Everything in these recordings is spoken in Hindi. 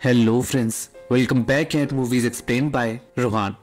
Hello friends, welcome back at movies explain by Rohan.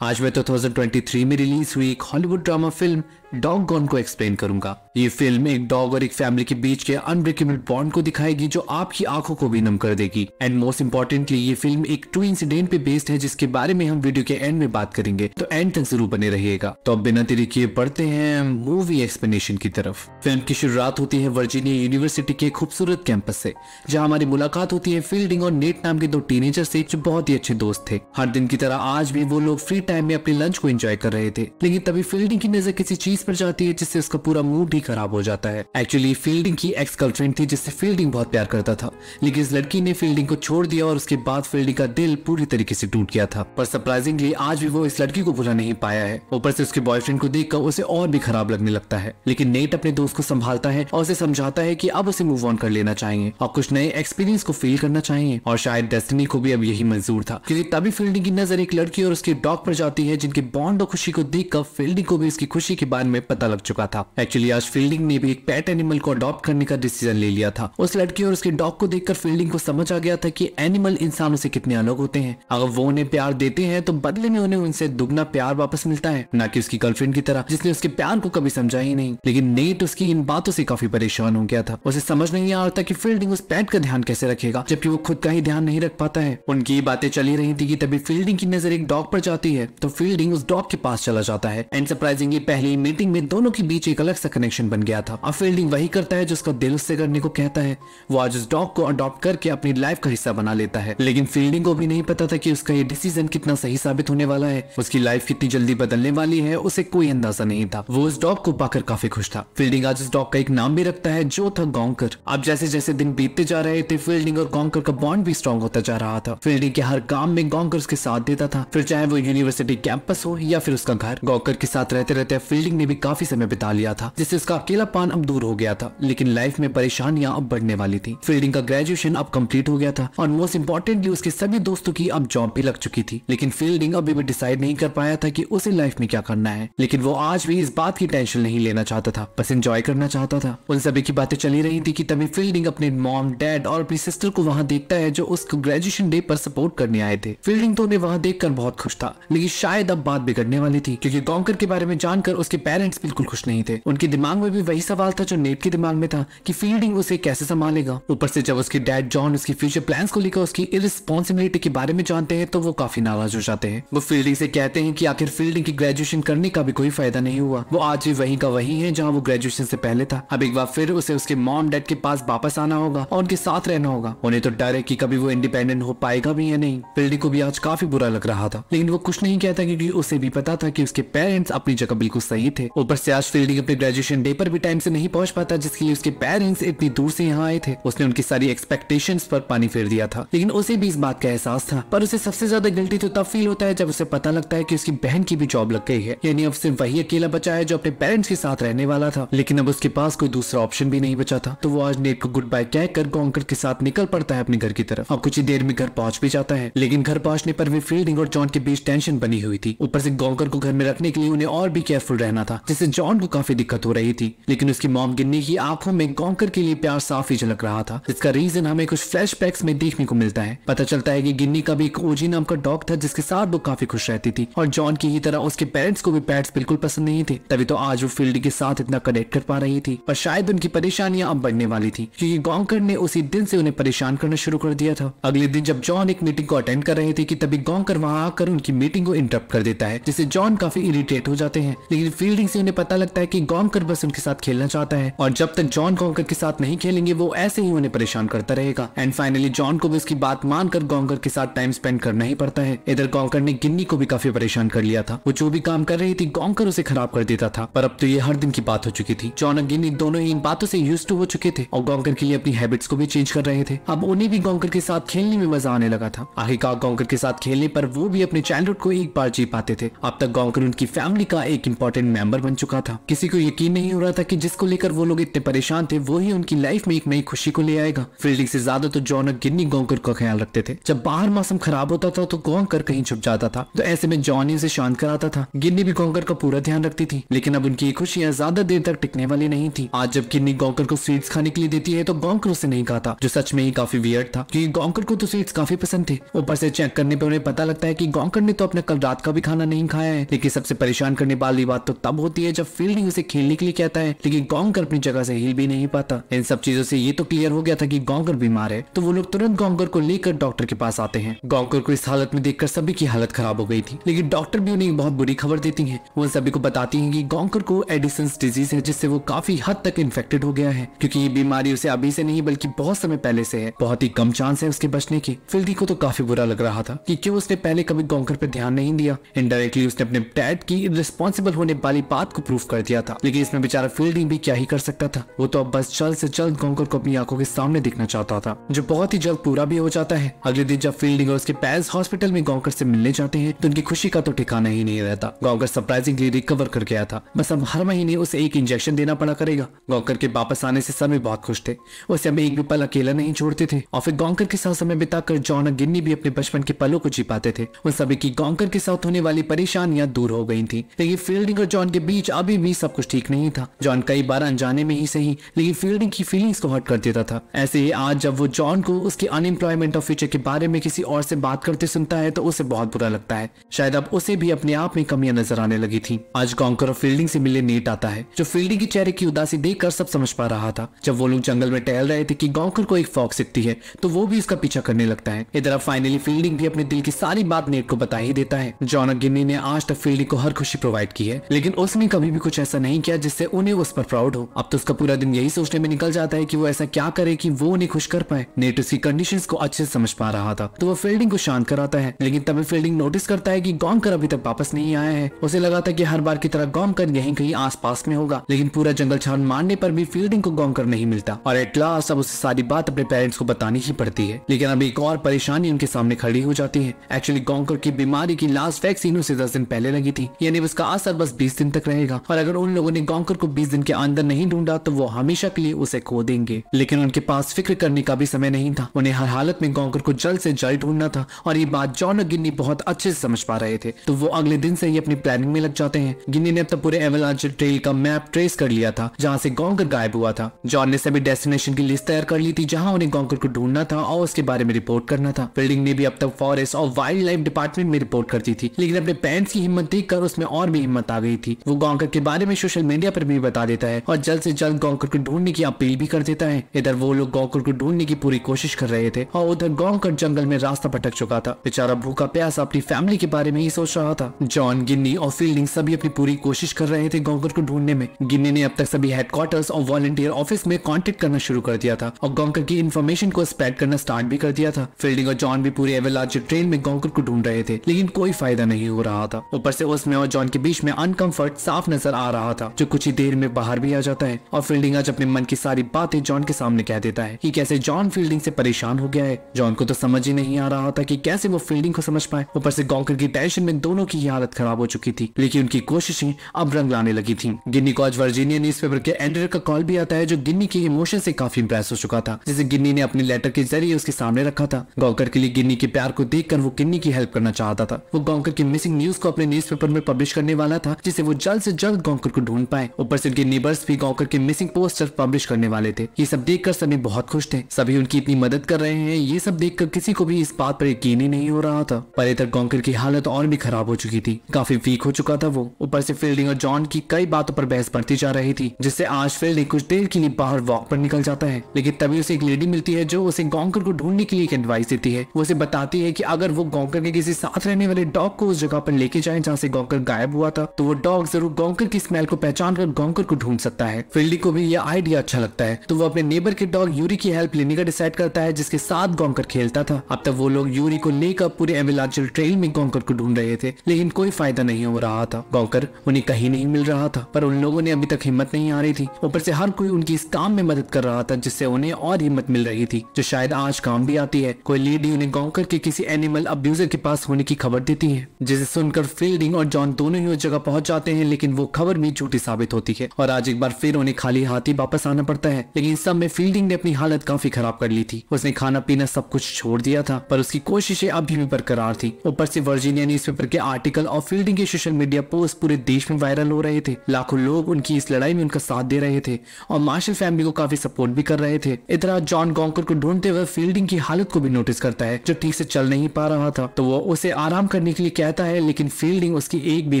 आज मैं 2023 में रिलीज हुई एक Hollywood drama film dog gone को एक्सप्लेन करूंगा। ये फिल्म एक डॉग और एक फैमिली के बीच के अनब्रेकेबल बॉन्ड को दिखाएगी जो आपकी आंखों को भी नम कर देगी। एंड मोस्ट इंपॉर्टेंटली ये फिल्म एक ट्रू इंसिडेंट पे बेस्ड है जिसके बारे में हम वीडियो के एंड में बात करेंगे, तो एंड तक जरूर बने रहिएगा। तो अब बिना देरी किए बढ़ते हैं मूवी एक्सप्लेनेशन की तरफ। फिल्म की शुरुआत होती है वर्जीनिया यूनिवर्सिटी के खूबसूरत कैंपस से, जहाँ हमारी मुलाकात होती है फील्डिंग और नेट नाम के दो टीनेजर से जो बहुत ही अच्छे दोस्त थे। हर दिन की तरह आज भी वो लोग फ्री टाइम में अपने लंच को एंजॉय कर रहे थे, लेकिन तभी फील्डिंग की नजर किसी चीज पर जाती है जिससे उसका पूरा मूड ही खराब हो जाता है। एक्चुअली फील्डिंग की एक्स गर्लफ्रेंड थी जिससे फील्डिंग बहुत प्यार करता था, लेकिन इस लड़की ने फील्डिंग को छोड़ दिया और उसके बाद फील्डिंग का दिल पूरी तरीके से टूट गया था। पर सरप्राइजिंगली आज भी वो इस लड़की को भुला नहीं पाया है। ऊपर से उसके बॉयफ्रेंड को देखकर उसे और भी खराब लगने लगता है, लेकिन नेट अपने दोस्त को संभालता है और उसे समझाता है कि अब उसे मूव ऑन कर लेना चाहिए और कुछ नए एक्सपीरियंस को फील करना चाहिए। और शायद डेस्टिनी को भी अब यही मंजूर था, क्योंकि तभी फील्डिंग की नजर एक लड़की और उसके डॉग पर जाती है जिनके बॉन्ड और खुशी को देखकर फील्डिंग को भी उसकी खुशी के बारे में पता लग चुका था। एक्चुअली आज फील्डिंग ने भी एक पेट एनिमल को अडॉप्ट करने का डिसीजन ले लिया था। उस लड़की और उसके डॉग को देखकर फील्डिंग को समझ आ गया था कि एनिमल इंसानों से कितने अलग होते हैं। अगर वो उन्हें प्यार देते हैं तो बदले में उन्हें उनसे दुगना प्यार वापस मिलता है, ना कि उसकी गर्लफ्रेंड की तरह जिसने उसके प्यार को कभी समझा ही नहीं। लेकिन नेट उसकी इन बातों से काफी परेशान हो गया था। उसे समझ नहीं आ रहा था कि फील्डिंग उस पेट का ध्यान कैसे रखेगा जबकि वो खुद का ही ध्यान नहीं रख पाता है। उनकी बातें चली रही थी कि तभी फील्डिंग की नजर एक डॉग पर जाती है तो फील्डिंग उस डॉग के पास चला जाता है। एंड सरप्राइजिंगली पहली मीटिंग में दोनों के बीच एक अलग सा कनेक्शन बन गया था। अब फील्डिंग वही करता है जो उसका दिल उससे करने को कहता है। वो आज उस डॉग को अडॉप्ट करके अपनी लाइफ का हिस्सा बना लेता है, लेकिन फील्डिंग को भी नहीं पता था कि उसका ये डिसीजन कितना सही साबित होने वाला है। उसकी लाइफ कितनी जल्दी बदलने वाली है उसे कोई अंदाजा नहीं था। वो उस डॉग को पाकर काफी खुश था। फील्डिंग आज उस डॉग का एक नाम भी रखता है जो था गॉन्कर। अब जैसे जैसे दिन बीतते जा रहे थे फील्डिंग और गॉन्कर का बॉन्ड भी स्ट्रॉन्ग होता जा रहा था। फील्डिंग के हर काम में गॉन्कर उसके साथ देता था, फिर चाहे वो यूनिवर्सिटी कैंपस हो या फिर उसका घर। गॉन्कर के साथ रहते रहते फील्डिंग ने भी काफी समय बिता लिया था, जिससे उसका अकेलापन अब दूर हो गया था। लेकिन लाइफ में परेशानियां अब बढ़ने वाली थी। फील्डिंग का ग्रेजुएशन अब कंप्लीट हो गया था और मोस्ट इंपॉर्टेंटली उसके सभी दोस्तों की अब जॉब भी लग चुकी थी। लेकिन फील्डिंग अभी भी डिसाइड नहीं कर पाया था कि उसे लाइफ में क्या करना है। लेकिन वो आज भी इस बात की टेंशन नहीं लेना चाहता था, बस एंजॉय करना चाहता था। उन सभी की बातें चली रही थी कि तभी फील्डिंग अपने मॉम, डैड और अपनी सिस्टर को वहां देखता है जो उसको ग्रेजुएशन डे पर सपोर्ट करने आए थे। फील्डिंग तो उन्हें वहां देखकर बहुत खुश था, लेकिन शायद अब बात बिगड़ने वाली थी, क्योंकि गॉन्कर के बारे में जानकर उसके पेरेंट्स बिल्कुल खुश नहीं थे। उनके दिमाग में भी वही सवाल था जो नेट के दिमाग में था कि फील्डिंग उसे कैसे संभालेगा। ऊपर से जब उसके डैड जॉन उसकी फ्यूचर प्लान्स को लेकर उसकी इररिस्पांसिबिलिटी के बारे में जानते हैं तो वो काफी नाराज हो जाते हैं। वो फील्डिंग से कहते हैं कि आखिर फील्डिंग की ग्रेजुएशन करने का भी कोई फायदा नहीं हुआ। वो आज भी वहीं का वही है जहां वो ग्रेजुएशन से पहले था। अब एक बार फिर उसे उसके मॉम डैड के पास वापस आना होगा और उनके साथ रहना होगा। उन्हें तो डर है कि कभी वो इंडिपेंडेंट हो पाएगा भी या नहीं। फील्डिंग को भी आज काफी बुरा लग रहा था, लेकिन वो कुछ नहीं कहता क्योंकि उसे भी पता था कि उसके पेरेंट्स अपनी जगह बिल्कुल सही थे। ऊपर से आज फील्डिंग अपने ग्रेजुएशन डे पर भी टाइम से नहीं पहुंच पाता, जिसके लिए उसके पेरेंट्स इतनी दूर से यहाँ आए थे। उसने उनकी सारी एक्सपेक्टेशंस पर पानी फेर दिया था, लेकिन उसे भी इस बात का एहसास था। पर उसे सबसे ज्यादा गिल्टी तो तब फील होता है जब उसे पता लगता है कि उसकी बहन की भी जॉब लग गई है। यानी अब सिर्फ वही अकेला बचा है जो अपने पेरेंट्स के साथ रहने वाला था, लेकिन अब उसके पास कोई दूसरा ऑप्शन भी नहीं बचा था। तो वो आज नेट को गुड बाय कहकर गॉन्कर के साथ निकल पड़ता है अपने घर की तरफ। अब कुछ ही देर में घर पहुंच भी जाता है, लेकिन घर पहुंचने पर भी फील्डिंग और जॉन के बीच टेंशन बनी हुई थी। ऊपर से गॉन्कर को घर में रखने के लिए उन्हें और भी केयरफुल रहना था, जिससे जॉन को काफी दिक्कत हो रही थी। लेकिन उसकी मॉम गिन्नी की आंखों में गॉन्कर के लिए प्यार साफ ही झलक रहा था, जिसका रीजन हमें कुछ फ्लैशबैक्स में देखने को मिलता है। पता चलता है कि गिन्नी का भी एक ओजी नाम का डॉग था जिसके साथ वो काफी खुश रहती थी, और जॉन की ही तरह उसके पेरेंट्स को भी पेट्स बिल्कुल पसंद नहीं थे। तभी तो आज वो फील्डिंग के साथ इतना कनेक्ट कर पा रही थी। पर शायद उनकी परेशानियां अब बढ़ने वाली थी, क्योंकि गॉन्कर ने उसी दिन से उन्हें परेशान करना शुरू कर दिया था। अगले दिन जब जॉन एक मीटिंग को अटेंड कर रहे थे कि तभी गॉन्कर वहां आकर उनकी मीटिंग को इंटरप्ट कर देता है, जिससे जॉन काफी इरिटेट हो जाते हैं। लेकिन फील्डिंग से उन्हें पता लगता है कि गॉन्कर बस उनके साथ खेलना चाहता है, और जब तक जॉन गॉन्कर के साथ नहीं खेलेंगे वो ऐसे ही उन्हें परेशान करता रहेगा। एंड फाइनली जॉन को भी उसकी बात मानकर गॉन्कर के साथ टाइम स्पेंड करना ही पड़ता है। इधर गॉन्कर ने गिन्नी को भी काफी परेशान कर लिया था। वो जो भी काम कर रही थी गॉन्कर उसे खराब कर देता था, पर अब तो ये हर दिन की बात हो चुकी थी। जॉन और गिन्नी दोनों ही इन बातों से यूज्ड टू हो चुके थे और गॉन्कर के लिए अपनी हैबिट्स को भी चेंज कर रहे थे। अब उन्हें भी गॉन्कर के साथ खेलने में मजा आने लगा था। आखिरकार गॉन्कर के साथ खेलने पर वो भी अपने चाइल्डहुड को एक बार जी पाते थे। अब तक गॉन्कर उनकी फैमिली का एक इंपॉर्टेंट मेंबर बन चुका था। किसी को यकीन नहीं हो रहा था कि जिसको लेकर वो लोग इतने परेशान थे वो ही उनकी लाइफ में एक नई खुशी को ले आएगा। फील्डिंग से ज्यादा तो जॉन और गिन्नी गॉन्कर का ख्याल रखते थे। जब बाहर मौसम खराब होता था तो गॉन्कर कहीं छुप जाता था, तो ऐसे में जॉन ही उसे शांत कराता था। गिन्नी भी गॉन्कर का पूरा ध्यान रखती थी, लेकिन अब उनकी खुशियां ज्यादा देर तक टिकने वाली नहीं थी। आज जब गिन्नी गॉन्कर को स्वीट्स खाने के लिए देती है तो गॉन्कर उसे नहीं खाता, जो सच में ही काफी वियर्ड था, क्योंकि गॉन्कर को तो स्वीट्स काफी पसंद थे। ऊपर से चेक करने पर उन्हें पता लगता है कि गॉन्कर ने तो अपने कल रात का भी खाना नहीं खाया है। लेकिन सबसे परेशान करने वाली बात तो तब होती है जब फील्डिंग उसे खेलने के लिए कहता है, लेकिन गॉन्कर अपनी जगह से हिल भी नहीं पाता। इन सब चीजों से ये तो क्लियर हो गया था कि गॉन्कर बीमार है, तो वो लोग तुरंत गॉन्कर को लेकर डॉक्टर के पास आते हैं। गॉन्कर को इस हालत में देखकर सभी की हालत खराब हो गई थी, लेकिन डॉक्टर भी उन्हें बहुत बुरी खबर देती है। वो सभी को बताती है कि गॉन्कर को एडिसन्स डिजीज है, जिससे वो काफी हद तक इन्फेक्टेड हो गया है, क्योंकि ये बीमारी उसे अभी से नहीं बल्कि बहुत समय पहले से है। बहुत ही कम चांस है उसके बचने की। फील्डिंग को तो काफी बुरा लग रहा था कि क्यों उसने पहले कभी गॉन्कर पे ध्यान नहीं दिया। इनडायरेक्टली उसने अपने डैड की रिस्पॉन्सिबल होने वाली बात को प्रूव कर दिया था, लेकिन इसमें बेचारा फील्डिंग भी क्या ही कर सकता था। वो तो अब बस जल्द से जल्द गॉन्कर को अपनी आंखों के सामने देखना चाहता था, जो बहुत ही जल्द पूरा भी हो जाता है। अगले दिन जब फील्डिंग और उसके पैस हॉस्पिटल में गॉन्कर से मिलने जाते हैं तो उनकी खुशी का तो ठिकाना ही नहीं रहता। गॉन्कर सरप्राइजिंगली रिकवर कर गया था, बस अब हर महीने उसे एक इंजेक्शन देना पड़ा करेगा। गॉन्कर के वापस आने से सभी बहुत खुश थे, उसे अब एक भी पल अकेला नहीं छोड़ते थे। और फिर गॉन्कर के साथ समय बिताकर जॉन और गिन्नी भी अपने बचपन के पलों को जी पाते थे। उन सभी की गॉन्कर के साथ होने वाली परेशानियां दूर हो गई थी, लेकिन फील्डिंग और जॉन के बीच अभी भी सब कुछ ठीक नहीं था। जॉन कई बार अनजाने में ही सही, लेकिन फील्डिंग की फीलिंग्स को हर्ट कर देता था। ऐसे ही आज जब वो जॉन को उसके अनएम्प्लॉयमेंट और फ्यूचर के बारे में किसी और से बात करते सुनता है तो उसे बहुत बुरा लगता है। शायद अब उसे भी अपने आप में कमियां नजर आने लगी थी। आज गॉन्कर और फील्डिंग से मिलने नेट आता है, जो फील्डिंग के चेहरे की उदासी देखकर सब समझ पा रहा था। जब वो लोग जंगल में टहल रहे थे कि गॉन्कर को एक फॉक्स दिखती है तो वो भी उसका पीछा करने लगता है। इधर अब फाइनली फील्डिंग भी अपने दिल की सारी बात नेट को बता ही देता है। जॉन और गिन्नी ने आज तक फील्डिंग को हर खुशी प्रोवाइड की है, लेकिन उसने कभी भी कुछ ऐसा नहीं किया जिससे उन्हें उस पर प्राउड हो। अब तो उसका पूरा दिन यही सोचने में निकल जाता है कि वो ऐसा क्या करे कि वो उन्हें खुश कर पाए। नेट उसकी कंडीशंस को अच्छे से समझ पा रहा था, तो वो फील्डिंग को शांत कराता है, लेकिन तभी फील्डिंग नोटिस करता है कि गॉन्कर अभी तक वापस नहीं आया है। उसे लगा था कि हर बार की तरह गॉन्कर यहीं कहीं आसपास में होगा, लेकिन पूरा जंगल छान मारने पर भी फील्डिंग को गॉन्कर नहीं मिलता और एट लास्ट अब उसे सारी बात अपने पेरेंट्स को बतानी ही पड़ती है। लेकिन अब एक और परेशानी उनके सामने खड़ी हो जाती है। एक्चुअली गॉन्कर की बीमारी की लास्ट वैक्सीन उसे 10 दिन पहले लगी थी, यानी उसका असर बस 20 दिन तक रहेगा, और अगर उन लोगों ने गॉन्कर को 20 दिन के अंदर नहीं ढूंढा तो वो हमेशा के लिए उसे खो देंगे। लेकिन उनके पास फिक्र करने का भी समय नहीं था। उन्हें हर हालत में गॉन्कर को जल्द से जल्द ढूंढना था, और ये बात जॉन और गिन्नी बहुत अच्छे से समझ पा रहे थे, तो वो अगले दिन से ही अपनी प्लानिंग में लग जाते हैं। गिन्नी ने अब तक पूरे एवलांच ट्रेल का मैप ट्रेस कर लिया था जहाँ से गॉन्कर गायब हुआ था। जॉन ने सभी डेस्टिनेशन की लिस्ट तैयार कर ली थी जहाँ उन्हें गॉन्कर को ढूंढना था और उसके बारे में रिपोर्ट करना था। फील्डिंग ने भी अब तक फॉरेस्ट और वाइल्ड लाइफ डिपार्टमेंट में रिपोर्ट करती थी, लेकिन अपने पेरेंट्स की हिम्मत देखकर उसमें और भी हिम्मत आ गई थी। वो गॉन्कर के बारे में सोशल मीडिया पर भी बता देता है और जल्द से जल्द गॉन्कर को ढूंढने की अपील भी कर देता है। इधर वो लोग गॉन्कर को ढूंढने की पूरी कोशिश कर रहे थे और उधर गॉन्कर जंगल में रास्ता भटक चुका था। बेचारा भूखा प्यासा अपनी फैमिली के बारे में ही सोच रहा था। जॉन, गिन्नी और फील्डिंग सभी अपनी पूरी कोशिश कर रहे थे गॉन्कर को ढूंढने में। गिन्नी ने अब तक सभी हेडक्वार्टर्स और वॉलंटियर ऑफिस में कांटेक्ट करना शुरू कर दिया था और गॉन्कर की इन्फॉर्मेशन को स्प्रेड करना स्टार्ट भी कर दिया था। फील्डिंग और जॉन भी पूरे एवलांच ट्रेन में गॉन्कर को ढूंढ रहे थे, लेकिन कोई फायदा नहीं हो रहा था। ऊपर से उसमें और जॉन के बीच में अनकंफर्ट साफ नजर आ रहा था, जो कुछ ही देर में बाहर भी आ जाता है। और फील्डिंग आज अपने मन की सारी बातें जॉन के सामने कह देता है कि कैसे जॉन फील्डिंग से परेशान हो गया है। जॉन को तो समझ ही नहीं आ रहा था कि कैसे वो फील्डिंग को समझ पाए। ऊपर से गॉन्कर की टेंशन में दोनों की हालत खराब हो चुकी थी, लेकिन उनकी कोशिशें अब रंग लाने लगी थी। गिन्नी को आज वर्जीनिया न्यूज़पेपर के एडिटर का कॉल भी आता है, जो गिन्नी के इमोशन से काफी इंप्रेस हो चुका था, जिसे गिन्नी ने अपने लेटर के जरिए उसके सामने रखा था। गॉन्कर के लिए गिन्नी के प्यार को देखकर वो गिन्नी की हेल्प करना चाहता था। वो गॉन्कर की मिसिंग न्यूज को अपने न्यूज़पेपर में पब्लिश करने वाला था, जिससे वो जल्द से जल्द गॉन्कर को ढूंढ पाए। ऊपर से उनके नेबर्स भी गॉन्कर के मिसिंग पोस्टर पब्लिश करने वाले थे। ये सब देखकर सभी बहुत खुश थे, सभी उनकी इतनी मदद कर रहे हैं। ये सब देखकर किसी को भी इस बात पर यकीन ही नहीं हो रहा था। पर इधर गॉन्कर की हालत और भी खराब हो चुकी थी, काफी वीक हो चुका था वो। ऊपर से फील्डिंग और जॉन की कई बातों पर बहस बढ़ती जा रही थी, जिससे आज फील्डिंग कुछ देर के लिए बाहर वॉक पर निकल जाता है। लेकिन तभी उसे एक लेडी मिलती है जो उसे गॉन्कर को ढूंढने के लिए एक एडवाइस देती है। वो उसे बताती है कि अगर वो गॉन्कर के किसी साथ रहने वाले डॉग को उस जगह पर लेके जाए जहाँ से गॉन्कर गायब हुआ था, तो वो डॉग जरूर गॉन्कर की स्मेल को पहचान कर गॉन्कर को ढूंढ सकता है। फील्डिंग को भी यह आइडिया अच्छा लगता है, तो वो अपने नेबर के डॉग यूरी की हेल्प लेने का डिसाइड करता है, जिसके साथ गॉन्कर खेलता था। अब तक वो लोग यूरी को लेकर पूरे एवलांच ट्रेल में गॉन्कर को ढूंढ रहे थे, लेकिन कोई फायदा नहीं हो रहा था। गॉन्कर उन्हें कहीं नहीं मिल रहा था, पर उन लोगों ने अभी तक हिम्मत नहीं आ रही थी। ऊपर से हर कोई उनकी इस काम में मदद कर रहा था, जिससे उन्हें और हिम्मत मिल रही थी, जो शायद आज काम भी आती है। कोई लेडी उन्हें गॉन्कर के किसी एनिमल अब्यूजर के पास होने की खबर देती है, जिसे सुनकर फील्डिंग और जॉन दोनों ही उस जगह पहुंच जाते हैं हैं, लेकिन वो खबर भी झूठी साबित होती है और आज एक बार फिर उन्हें खाली हाथ ही वापस आना पड़ता है। लेकिन इस सब में फील्डिंग ने अपनी हालत काफी खराब कर ली थी। उसने खाना पीना सब कुछ छोड़ दिया था, पर उसकी कोशिशें अभी भी बरकरार थी। ऊपर से वर्जीनिया न्यूज़पेपर के आर्टिकल और फील्डिंग के सोशल मीडिया पोस्ट पूरे देश में वायरल हो रहे थे। लाखों लोग उनकी इस लड़ाई में उनका साथ दे रहे थे और मार्शल फैमिली को काफी सपोर्ट भी कर रहे थे। इधर जॉन गॉन्कर को ढूंढते हुए फील्डिंग की हालत को भी नोटिस करता है, जो ठीक से चल नहीं पा रहा था। तो वो उसे आराम करने के लिए कहता है, लेकिन फील्डिंग उसकी एक भी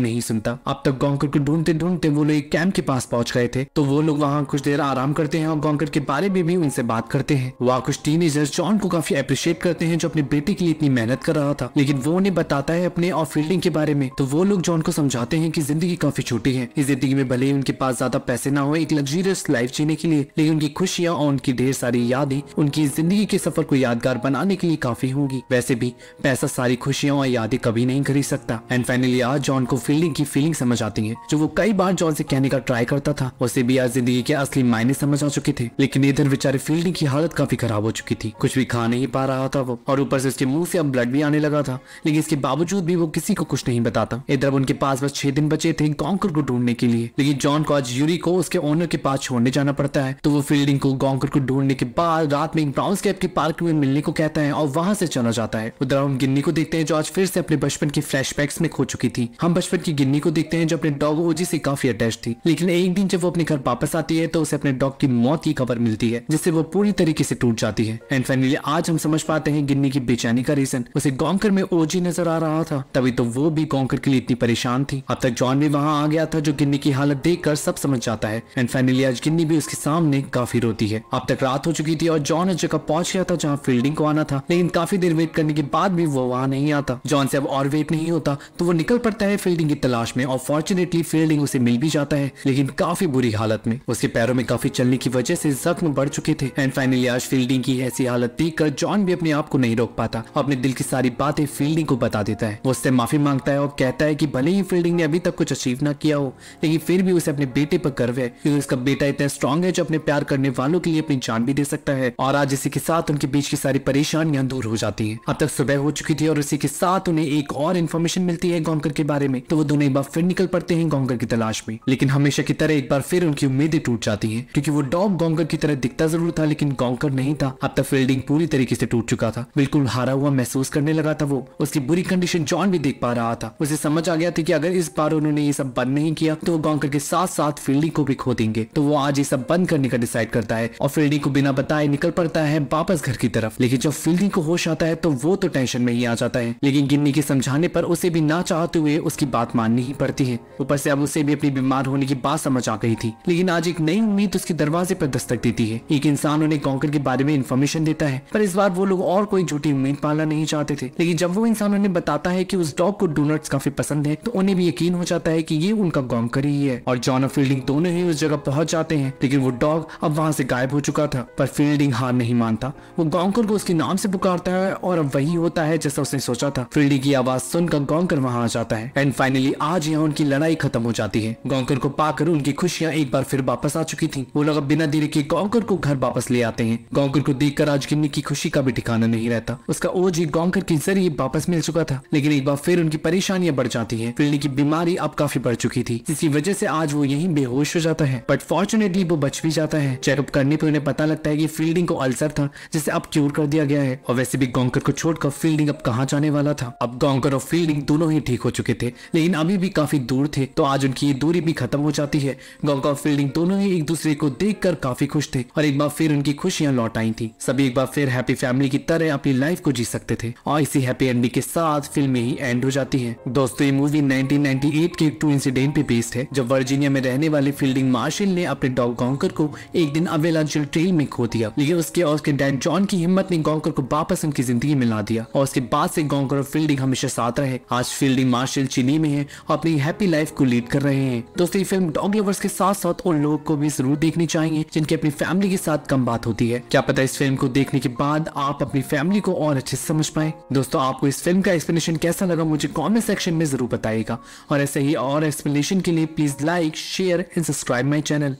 नहीं सुनता। अब तक गॉन्कर को ढूंढते ढूंढते वो लोग एक कैंप के पास पहुंच गए थे। तो वो लोग वहाँ कुछ देर आराम करते हैं और गॉन्कर के बारे में भी उनसे बात करते हैं। वहाँ कुछ टीनेजर्स जॉन को काफी अप्रिशिएट करते हैं, जो अपने बेटे के लिए इतनी मेहनत कर रहा था। लेकिन वो उन्हें बताता है अपने और फील्डिंग के बारे में। तो वो लोग जॉन को समझाते हैं कि जिंदगी काफी छोटी है। इस जिंदगी में भले ही उनके पास ज्यादा पैसे ना हो एक लग्जरियस लाइफ जीने के लिए, लेकिन उनकी खुशियां और उनकी ढेर सारी यादें उनकी जिंदगी के सफर को यादगार बनाने के लिए काफी होंगी। वैसे भी पैसा सारी खुशियां और यादें कभी नहीं खरीद सकता। एंड फाइनली आज जॉन को फील्डिंग की फीलिंग समझ आती है, जो वो कई बार जॉन से कहने का ट्राई करता था। उसे भी आज जिंदगी के असली मायने समझ आ चुके थे। लेकिन इधर बेचारे फील्डिंग की हालत काफी खराब हो चुकी थी, कुछ भी खा नहीं पा रहा था वो, और ऊपर से उसके मुंह से अब ब्लड भी आने लगा था। लेकिन इसके बावजूद भी वो किसी को कुछ नहीं बताता। इधर उनके पास बस 6 दिन बचे थे गॉन्कर को ढूंढने के लिए। लेकिन जॉन को आज यूरी को उसके ओनर के पास छोड़ने जाना पड़ता है। तो वो फील्डिंग को गॉन्कर को ढूंढने के बाद रात में ब्राउन्स कैप के पार्क में मिलने को कहता है और वहां से चला जाता है। उधर हम गिन्नी को देखते हैं, जो आज फिर से अपने बचपन के फ्लैशबैक्स में खो चुकी थी। हम बचपन की गिन्नी को देखते हैं, जो अपने डॉग ओजी से काफी अटैच थी। लेकिन एक दिन जब वो अपने घर वापस आती है तो उसे अपने डॉग की मौत की खबर मिलती है, जिससे वो पूरी तरीके से टूट जाती है। एंड फाइनली आज हम समझ पाते हैं गिन्नी की बेचैनी का रीजन। उसे गॉन्कर में ओजी नजर आ रहा था, तभी तो वो भी गॉन्कर के लिए इतनी परेशान थी। अब तक जॉन भी वहां आ गया था, जो गिन्नी की हालत देखकर सब समझ जाता है। एंड फाइनली आज गिन्नी भी उसके सामने काफी रोती है। अब तक रात हो चुकी थी और जॉन उस जगह पहुंच गया था जहाँ फील्डिंग को आना था। लेकिन काफी देर वेट करने के बाद भी वो वहां नहीं आता। जॉन से अब और वेट नहीं होता, तो वो निकल पड़ता है फील्डिंग की तलाश में और फॉर्चुनेटली फील्डिंग उसे मिल भी जाता है, लेकिन काफी बुरी हालत में। उसके पैरों में काफी चलने की वजह से जख्म बढ़ चुके थे। एंड फाइनली आज फील्डिंग की ऐसी हालत देखकर जॉन भी अपने आप को नहीं रोक पाता, अपने दिल की सारी बातें फील्डिंग को बता देता है। वो उससे माफी मांगता है और कहता है कि भले ही फील्डिंग ने अभी तक कुछ अचीव ना किया हो, लेकिन फिर भी उसे अपने बेटे पर गर्व है, क्योंकि उसका बेटा इतना स्ट्रांग है जो अपने प्यार करने वालों के लिए अपनी जान भी दे सकता है। और आज इसी के साथ उनके बीच की सारी परेशानियां दूर हो जाती हैं। अब तक सुबह हो चुकी थी और इसी के साथ उन्हें एक और इन्फॉर्मेशन मिलती है गॉन्कर के बारे में। तो वो दोनों एक बार फिर निकल पड़ते हैं गॉन्कर की तलाश में। लेकिन हमेशा की तरह एक बार फिर उनकी उम्मीदें टूट जाती हैं, क्योंकि वो डॉग गॉन्कर की तरह दिखता जरूर था, लेकिन गॉन्कर नहीं था। अब तक फील्डिंग पूरी तरीके से टूट चुका था, बिल्कुल हारा हुआ महसूस करने लगा था वो। उसकी बुरी कंडीशन जॉन भी देख पा रहा था। उसे समझ आ गया था कि अगर इस बार उन्होंने ये सब बंद नहीं किया तो वो गॉन्कर के साथ साथ फील्डिंग को भी खो देंगे। तो वो आज ये सब बंद करने का डिसाइड करता है और फील्डिंग को बिना बताए निकल पड़ता है वापस घर की तरफ। लेकिन जब फील्डिंग को होश आता है तो वो तो टेंशन में ही आ जाता है। लेकिन गिन्नी के समझाने पर उसे भी ना चाहते हुए उसकी बात माननी ही पड़ती है। ऊपर से अब उसे भी अपनी बीमार होने की बात समझ आ गई थी। लेकिन आज एक नई उम्मीद उसके दरवाजे पर दस्तक देती है। एक इंसान उन्हें गॉन्कर के बारे में इन्फॉर्मेशन देता है, पर इस बार वो लोग और कोई झूठी उम्मीद पालना नहीं चाहते थे। लेकिन जब वो इंसान उन्हें बताता है कि उस डॉग को डोनट्स काफी पसंद है, तो उन्हें भी यकीन हो जाता है कि ये उनका गॉन्कर ही है। और जॉन और फील्डिंग दोनों ही उस जगह पहुंच जाते हैं। लेकिन वो डॉग अब वहां से गायब हो चुका था। पर फील्डिंग हार नहीं मानता, वो गॉन्कर को उसके नाम से पुकारता है और अब वही होता है जैसा उसने सोचा था। फील्डिंग की आवाज सुनकर गॉन्कर वहां आ जाता है। एंड फाइनली आज यहाँ उनकी लड़ाई खत्म हो जाती है। गॉन्कर को पाकर उनकी खुशियां एक बार फिर वापस आ चुकी थी। वो लोग अब बिना देरी के गॉन्कर को घर वापस ले आते हैं। गॉन्कर को देखकर आज गिन्नी की खुशी का भी ठिकाना नहीं रहता। उसका ओजी गॉन्कर के जरिए वापस मिल चुका था, लेकिन एक बार फिर उनकी परेशानियां बढ़ जाती है। फील्डिंग की बीमारी अब काफी बढ़ चुकी थी, जिसकी वजह से आज वो यहीं बेहोश हो जाता है। बट फॉर्चुनेटली वो बच भी जाता है। चेकअप करने पर उन्हें पता लगता है कि फील्डिंग को अल्सर था, जिसे अब क्यूर कर दिया गया है। और वैसे भी गॉन्कर को छोड़कर फील्डिंग अब कहाँ जाने वाला था। अब गॉन्कर और फील्डिंग दोनों ही ठीक हो चुके थे, लेकिन अभी भी काफी दूर थे। तो आज उनकी दूरी भी खत्म हो जाती है। गॉन्कर और फील्डिंग दोनों ही एक दूसरे को देखकर काफी खुश थे और एक बार फिर उनकी खुशियां लौट आई थी। सभी एक बार फिर हैप्पी फैमिली की तरह अपनी लाइफ को जी सकते थे। और इसी हैप्पी एंडिंग के साथ फिल्म ही एंड हो जाती है। दोस्तों ये मूवी 1998 के एक ट्रू इंसिडेंट पे बेस्ड है, जब वर्जीनिया में रहने वाले फील्डिंग मार्शल ने अपने डॉग गॉन्कर को एक दिन अवेलांच ट्रेल में खो दिया। लेकिन उसके डैड जॉन की हिम्मत ने गॉन्कर को वापस उनकी जिंदगी में ला दिया और उसके बाद से गॉन्कर और फील्डिंग हमेशा साथ रहे। आज फील्डिंग मार्शल चिली में है और अपनी हैप्पी लाइफ को लीड कर रहे हैं। दोस्तों ये फिल्म डॉग लवर्स के साथ साथ उन लोगों को भी जरूर देखनी चाहिए जिनकी अपनी फैमिली के साथ कम बात होती है। क्या पता इस फिल्म को देखने के बाद आप अपनी फैमिली को और अच्छे से समझ पाए। दोस्तों आपको इस फिल्म का एक्सप्लेनेशन कैसा लगा मुझे कमेंट सेक्शन में जरूर बताइएगा। और ऐसे ही और एक्सप्लेनेशन के लिए please like, share and subscribe my channel.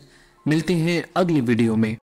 मिलते हैं अगली वीडियो में।